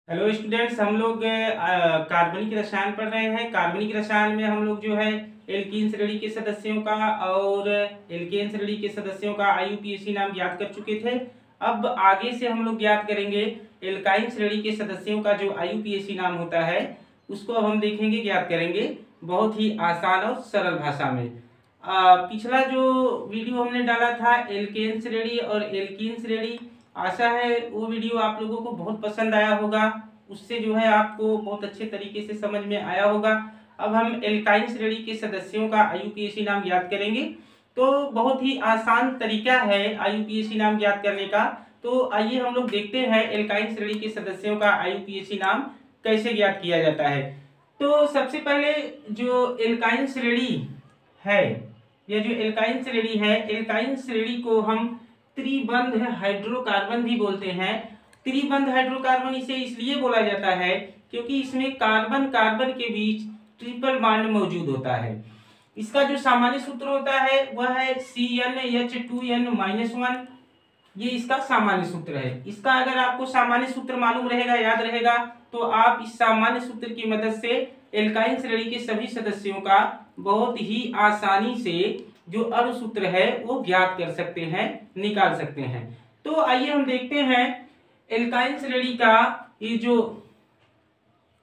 Hello students, हम लोग कार्बनिक रसायन पढ़ रहे हैं। कार्बनिक रसायन में हम लोग जो है एल्कीन श्रेणी के सदस्यों का और एल्केन श्रेणी के सदस्यों का आईयूपीएसी नाम ज्ञात कर चुके थे। अब आगे से हम लोग ज्ञात करेंगे एल्काइन श्रेणी के सदस्यों का जो आईयूपीएसी नाम होता है, उसको अब हम देखेंगे, ज्ञात करेंगे बहुत ही आसान और सरल भाषा में। पिछला जो वीडियो हमने डाला था एल्केन श्रेणी और एल्कीन श्रेणी, आशा है वो वीडियो आप लोगों को बहुत पसंद आया होगा। उससे जो है आपको बहुत अच्छे तरीके से समझ में आया होगा। अब हम एल्काइन श्रेणी के सदस्यों का आईयूपीएसी नाम ज्ञात करेंगे। तो बहुत ही आसान तरीका है आईयूपीएसी नाम ज्ञात करने का। तो आइए हम लोग देखते हैं एल्काइन श्रेणी के सदस्यों का आईयूपीएसी नाम कैसे ज्ञात किया जाता है। तो सबसे पहले जो एल्काइन श्रेणी है, यह जो एल्काइन श्रेणी है, एल्काइन श्रेणी को हम त्रिबंध हाइड्रोकार्बन भी बोलते हैं। त्रिबंध हाइड्रोकार्बन इसे इसलिए बोला जाता है क्योंकि इसमें कार्बन कार्बन के बीच ट्रिपल बॉन्ड मौजूद होता है। इसका जो सामान्य सूत्र होता है वह है CnH2n-1। ये इसका सामान्य सूत्र है। इसका अगर आपको सामान्य सूत्र मालूम रहेगा, याद रहेगा, तो आप इस सामान्य सूत्र की मदद से एल्काइन श्रेणी के सभी सदस्यों का बहुत ही आसानी से जो अणु सूत्र है वो ज्ञात कर सकते हैं, निकाल सकते हैं। तो आइए हम देखते हैं एल्काइन श्रेणी का ये जो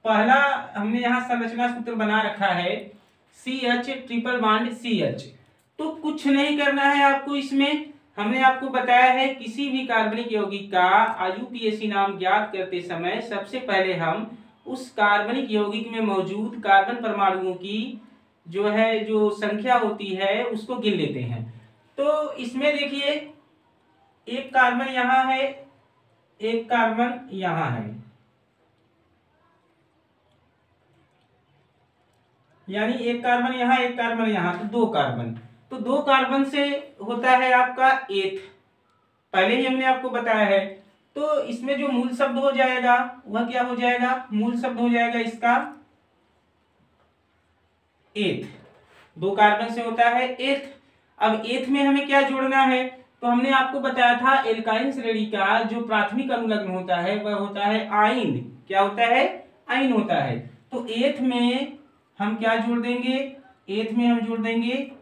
पहला हमने यहाँ संरचना सूत्र बना रखा है CH ट्रिपल बॉन्ड CH। तो कुछ नहीं करना है आपको। इसमें हमने आपको बताया है किसी भी कार्बनिक यौगिक का आईयूपीएसी नाम ज्ञात करते समय सबसे पहले हम उस कार्बनिक यौगिक में मौजूद कार्बन परमाणुओं की जो संख्या होती है उसको गिन लेते हैं। तो इसमें देखिए, एक कार्बन यहाँ है, एक कार्बन यहाँ है, यानी एक कार्बन यहाँ, एक कार्बन यहाँ, तो दो कार्बन। तो दो कार्बन से होता है आपका एथ, पहले ही हमने आपको बताया है। तो इसमें जो मूल शब्द हो जाएगा वह क्या हो जाएगा? मूल शब्द हो जाएगा इसका एथ। दो कार्बन से होता है एथ। अब एथ में हमें क्या जोड़ना है? तो हमने आपको बताया था एल्काइन श्रेणी का जो प्राथमिक अनुलग्न होता है वह होता है आइन। क्या होता है? आइन होता है। तो एथ में हम क्या जोड़ देंगे? एथ में हम जोड़ देंगे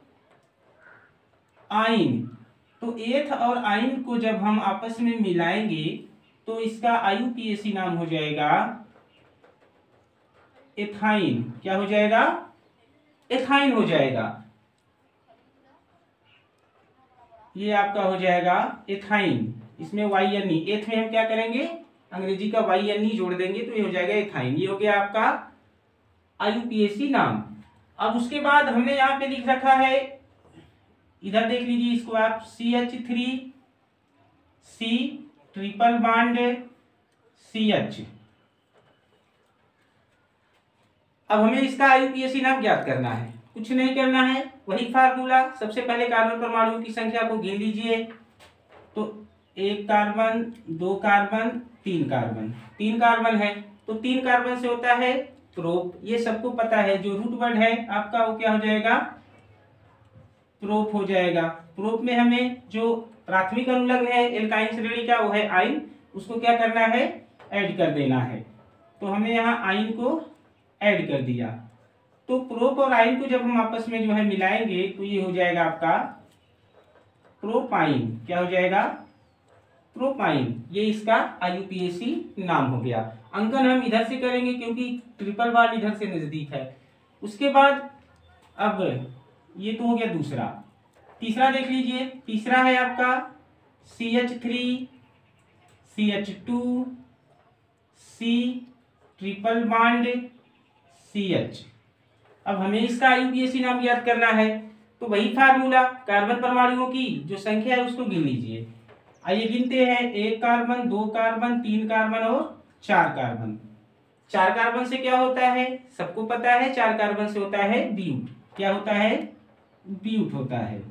आइन। तो एथ और आइन को जब हम आपस में मिलाएंगे तो इसका आईयूपीएसी नाम हो जाएगा एथाइन। क्या हो जाएगा? एथाइन हो जाएगा। ये आपका हो जाएगा एथाइन। इसमें YNE, एथ में हम क्या करेंगे? अंग्रेजी का YNE जोड़ देंगे तो ये हो जाएगा एथाइन। ये हो गया आपका आईयूपीएसी नाम। अब उसके बाद हमने यहाँ पे लिख रखा है, इधर देख लीजिए इसको आप, CH3C ट्रिपल बॉन्ड CH। अब हमें इसका आईयूपीएसी नाम ज्ञात करना है। कुछ नहीं करना है, वही फार्मूला। सबसे पहले कार्बन परमाणुओं की संख्या को गिन लीजिए। तो एक कार्बन, दो कार्बन, तीन कार्बन। तीन कार्बन है तो तीन कार्बन से होता है प्रोप। ये सबको पता है। जो रूट वर्ड है आपका वो क्या हो जाएगा? प्रोप हो जाएगा। प्रोप में हमें जो प्राथमिक अनुलग्न है एल्काइन श्रेणी का वो है आइन। उसको क्या करना है? ऐड कर देना है। तो हमने यहाँ आइन को ऐड कर दिया। तो प्रोप और आइन को जब हम आपस में जो है मिलाएंगे तो ये हो जाएगा आपका प्रोपाइन। क्या हो जाएगा? प्रोपाइन। ये इसका आईयूपीएसी नाम हो गया। अंकन हम इधर से करेंगे क्योंकि ट्रिपल बॉन्ड इधर से नजदीक है। उसके बाद अब ये तो हो गया दूसरा। तीसरा देख लीजिए। तीसरा है आपका CH3 CH2C triple bond CH। अब हमें इसका आईयूपीएसी नाम ज्ञात करना है। तो वही फार्मूला, कार्बन परमाणुओं की जो संख्या है उसको गिन लीजिए। आइए गिनते हैं। एक कार्बन, दो कार्बन, तीन कार्बन और चार कार्बन। चार कार्बन से क्या होता है? सबको पता है, चार कार्बन से होता है ब्यूट। क्या होता है? ब्यूट होता है।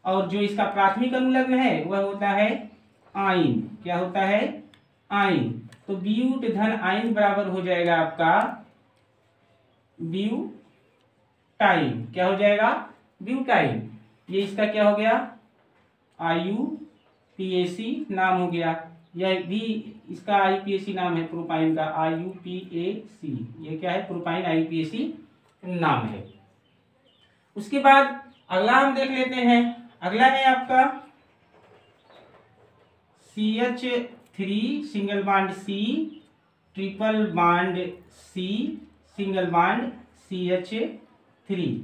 और जो इसका प्राथमिक अनुलग्न है वह होता है आइन। क्या होता है? आइन। तो ब्यूट धन आइन बराबर हो जाएगा आपका ब्यूटाइन। क्या हो जाएगा? ब्यूटाइन। ये इसका क्या हो गया? आईयूपीएसी नाम हो गया। यह भी इसका IUPAC नाम है प्रोपाइन का, IUPAC, ये क्या है, प्रोपाइन IUPAC नाम है। उसके बाद अगला हम देख लेते हैं, अगला है आपका CH3 single bond C, triple bond C, single bond CH3।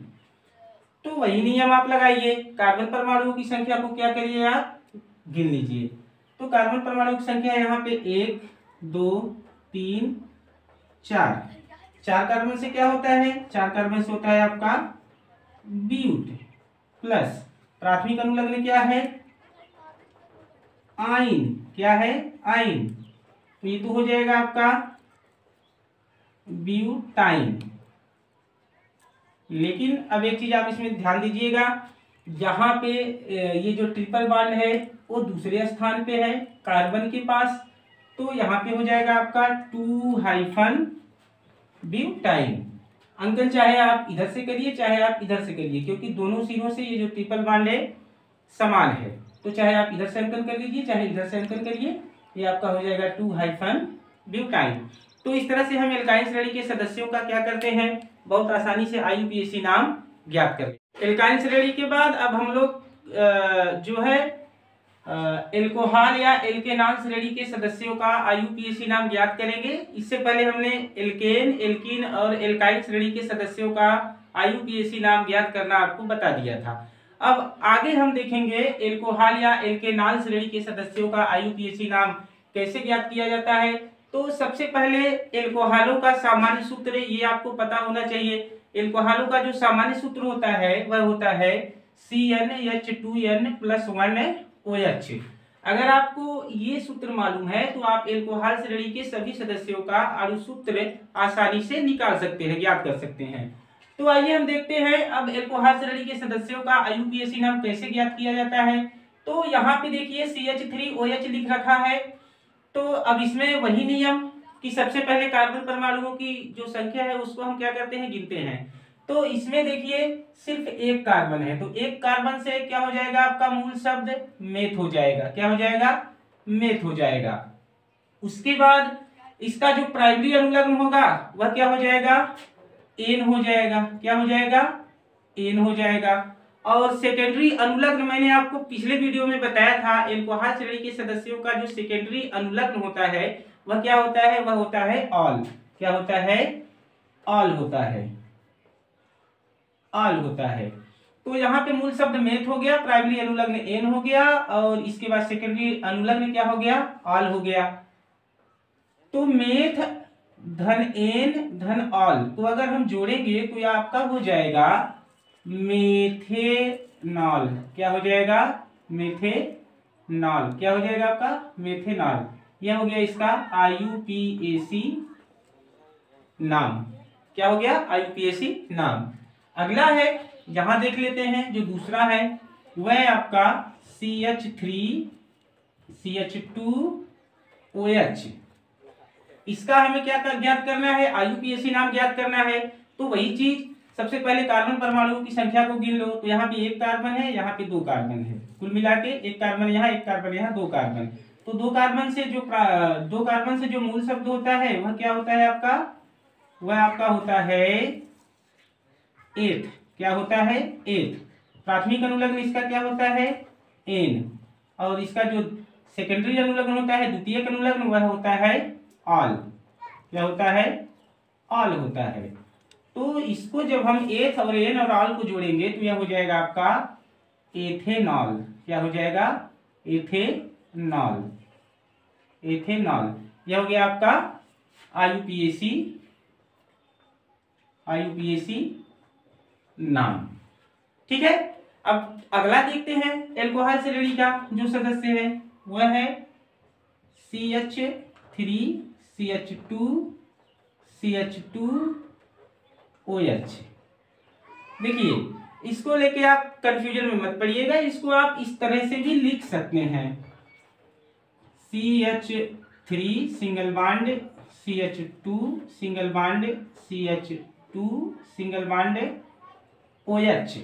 तो वही नियम आप लगाइए, कार्बन परमाणुओं की संख्या को क्या करिए, आप गिन लीजिए। तो कार्बन परमाणु की संख्या यहाँ पे 1 2 3 4, 4 कार्बन से क्या होता है, 4 कार्बन से होता है आपका ब्यूट, प्लस प्राथमिक अनुलग्न क्या है, आइन, क्या है, आइन, तो ये तो हो जाएगा आपका ब्यूटाइन। लेकिन अब एक चीज आप इसमें ध्यान दीजिएगा, यहाँ पे ये जो ट्रिपल बॉन्ड है वो दूसरे स्थान पे है कार्बन के पास, तो यहाँ पे हो जाएगा आपका 2 ब्यूटाइन। अंकन चाहे आप इधर से करिए चाहे आप इधर से करिए, क्योंकि दोनों सिरों से ये जो ट्रिपल बॉन्ड है समान है, तो चाहे आप इधर से अंकन कर लीजिए चाहे इधर से अंकन करिए, ये आपका हो जाएगा 2 ब्यूटाइन। तो इस तरह से हम एल्काइन श्रेणी के सदस्यों का क्या करते हैं, बहुत आसानी से IUPAC नाम ज्ञात करते हैं। एल्काइन श्रेणी के बाद अब हम लोग जो है एल्कोहल या एल्केनॉल श्रेणी के सदस्यों का IUPAC नाम ज्ञात करेंगे। इससे पहले हमने एल्केन, एल्कीन और एल्काइन श्रेणी के सदस्यों का IUPAC नाम ज्ञात करना आपको बता दिया था। अब आगे हम देखेंगे एल्कोहल या एल्केनॉल श्रेणी के सदस्यों का IUPAC नाम कैसे ज्ञात किया जाता है। तो सबसे पहले एल्कोहलों का सामान्य सूत्र ये आपको पता होना चाहिए। एल्कोहलों का जो सामान्य सूत्र होता है वह होता है CnH2n+1OH। अगर आपको ये सूत्र मालूम है तो आप एल्कोहल श्रेणी के सभी सदस्यों का अणु सूत्र आसानी से निकाल सकते हैं, ज्ञात कर सकते हैं। तो आइए हम देखते हैं अब एल्कोहल श्रेणी के सदस्यों का IUPAC नाम कैसे ज्ञात किया जाता है। तो यहाँ पे देखिए CH3OH लिख रखा है, तो अब इसमें वही नियम कि सबसे पहले कार्बन परमाणुओं की जो संख्या है उसको हम क्या करते हैं, गिनते हैं। तो इसमें देखिए सिर्फ एक कार्बन है, तो एक कार्बन से क्या हो जाएगा, आपका मूल शब्द मेथ हो जाएगा, क्या हो जाएगा, मेथ हो जाएगा। उसके बाद इसका जो प्राइमरी अनुलग्न होगा वह क्या हो जाएगा, एन हो जाएगा, क्या हो जाएगा, एन हो जाएगा। और सेकेंडरी अनुलग्न मैंने आपको पिछले वीडियो में बताया था, एल्कोहल श्रेणी के सदस्यों का जो सेकेंडरी अनुलग्न होता है वह क्या होता है, वह होता है ऑल, क्या होता है, ऑल होता है, ऑल होता है। तो यहाँ पे मूल शब्द मेथ हो गया, प्राइमरी अनुलग्न एन हो गया और इसके बाद सेकेंडरी अनुलग्न क्या हो गया, ऑल हो गया। तो मेथ धन एन धन ऑल, तो अगर हम जोड़ेंगे तो यह आपका हो जाएगा मेथेनॉल, क्या हो जाएगा, मेथेनॉल, क्या हो जाएगा आपका, मेथेनॉल। यह हो गया इसका IUPAC नाम, क्या हो गया, IUPAC नाम। अगला है, यहां देख लेते हैं जो दूसरा है वह आपका CH3 CH2OH। इसका हमें क्या ज्ञात करना है, IUPAC नाम ज्ञात करना है। तो वही चीज, सबसे पहले कार्बन परमाणुओं की संख्या को गिन लो। तो यहाँ पे एक कार्बन है, यहाँ पे 2 कार्बन है, कुल मिला के एक कार्बन यहाँ, एक कार्बन यहाँ, 2 कार्बन। तो 2 कार्बन से जो मूल शब्द होता है वह क्या होता है आपका, वह आपका होता है एथ, क्या होता है, एथ। प्राथमिक अनुलग्न इसका क्या होता है, एन, और इसका जो सेकेंडरी अनुलग्न होता है, द्वितीयक अनुलग्न, वह होता है ऑल, क्या होता है, ऑल होता है। तो इसको जब हम एथ और एन और ऑल को जोड़ेंगे तो यह हो जाएगा आपका एथेनॉल, क्या हो जाएगा, एथेनॉल, एथेनॉल। यह हो गया आपका IUPAC नाम, ठीक है। अब अगला देखते हैं एल्कोहल श्रेणी का जो सदस्य है वह है CH3 CH2OH। देखिए इसको लेके आप कंफ्यूजन में मत पड़िएगा, इसको आप इस तरह से भी लिख सकते हैं, CH3 single bond CH2 single bond CH2 single bond OH।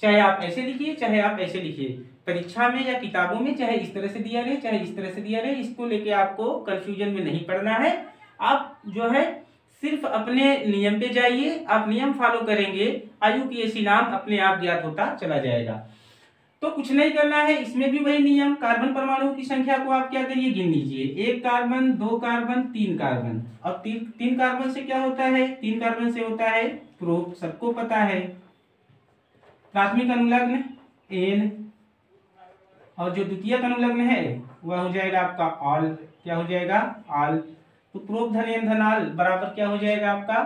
चाहे आप ऐसे लिखिए चाहे आप ऐसे लिखिए, परीक्षा में या किताबों में चाहे इस तरह से दिया रहे चाहे इस तरह से दिया रहे, इसको लेके आपको कंफ्यूजन में नहीं पड़ना है। आप जो है सिर्फ अपने नियम पे जाइए, आप नियम फॉलो करेंगे, IUPAC नाम अपने आप ज्ञात होता चला जाएगा। तो कुछ नहीं करना है, इसमें भी वही नियम, कार्बन परमाणुओं की संख्या को आप क्या करिए, गिन लीजिए। 1 कार्बन, 2 कार्बन, 3 कार्बन। अब 3 कार्बन से क्या होता है, 3 कार्बन से होता है प्रोप, सबको पता है। प्राथमिक अनुलग्न एन, और जो द्वितीयक अनुलग्न है वह हो जाएगा आपका ऑल। क्या हो जाएगा, ऑल। तो प्रोप धन एन धन ऑल बराबर क्या हो जाएगा आपका,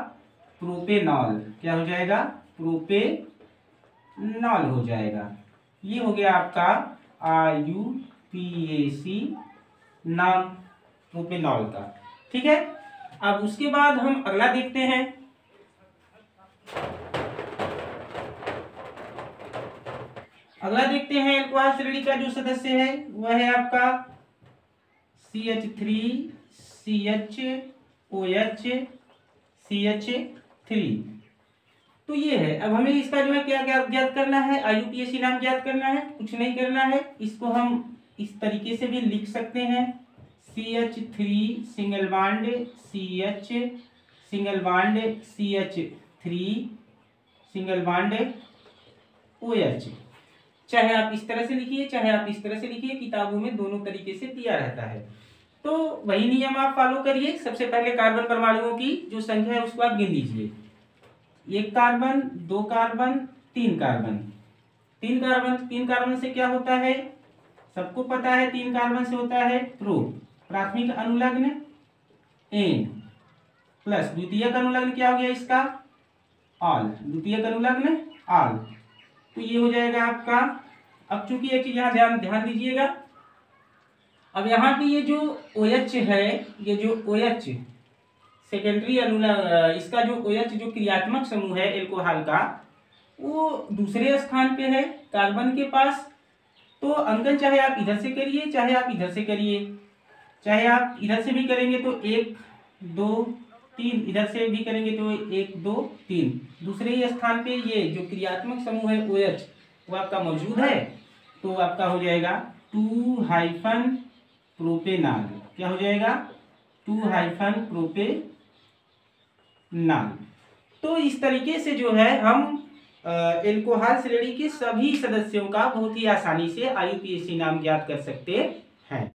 प्रोपेनॉल। क्या हो जाएगा, प्रोपेनॉल हो जाएगा। ये हो गया आपका IUPAC नाम प्रोपेनॉल का। ठीक है, अब उसके बाद हम अगला देखते हैं। अगला देखते हैं एल्कोहल श्रेणी का जो सदस्य है वह है आपका CH3CHOH तो ये है। अब हमें इसका जो है क्या ज्ञात करना है, IUPAC नाम ज्ञात करना है। कुछ नहीं करना है, इसको हम इस तरीके से भी लिख सकते हैं, CH3 single bond CH single bond CH3 single bond OH। चाहे आप इस तरह से लिखिए चाहे आप इस तरह से लिखिए, किताबों में दोनों तरीके से दिया रहता है। तो वही नियम आप फॉलो करिए। सबसे पहले कार्बन परमाणुओं की जो संख्या है उसको आप गिन लीजिए। 1 कार्बन, 2 कार्बन, 3 कार्बन। 3 कार्बन से क्या होता है, सबको पता है, 3 कार्बन से होता है प्रोप। प्राथमिक अनुलग्न एन प्लस द्वितीयक अनुलग्न क्या हो गया इसका, ऑल। द्वितीयक अनुलग्न ऑल, तो ये हो जाएगा आपका। अब चूंकि एक चीज यहाँ ध्यान दीजिएगा, अब यहाँ पे ये जो OH है, ये जो OH सेकेंडरी अनुलग्न, इसका जो OH जो क्रियात्मक समूह है एल्कोहल का, वो दूसरे स्थान पे है कार्बन के पास। तो अंकन चाहे आप इधर से करिए चाहे आप इधर से करिए, चाहे आप इधर से भी करेंगे तो 1 2 3, इधर से भी करेंगे तो 1 2 3, दूसरे ही स्थान पे ये जो क्रियात्मक समूह है OH वो आपका मौजूद है। तो आपका हो जाएगा 2-प्रोपेनॉल। क्या हो जाएगा, 2-प्रोपेनॉल। तो इस तरीके से जो है हम एल्कोहल श्रेणी के सभी सदस्यों का बहुत ही आसानी से IUPAC नाम ज्ञात कर सकते हैं।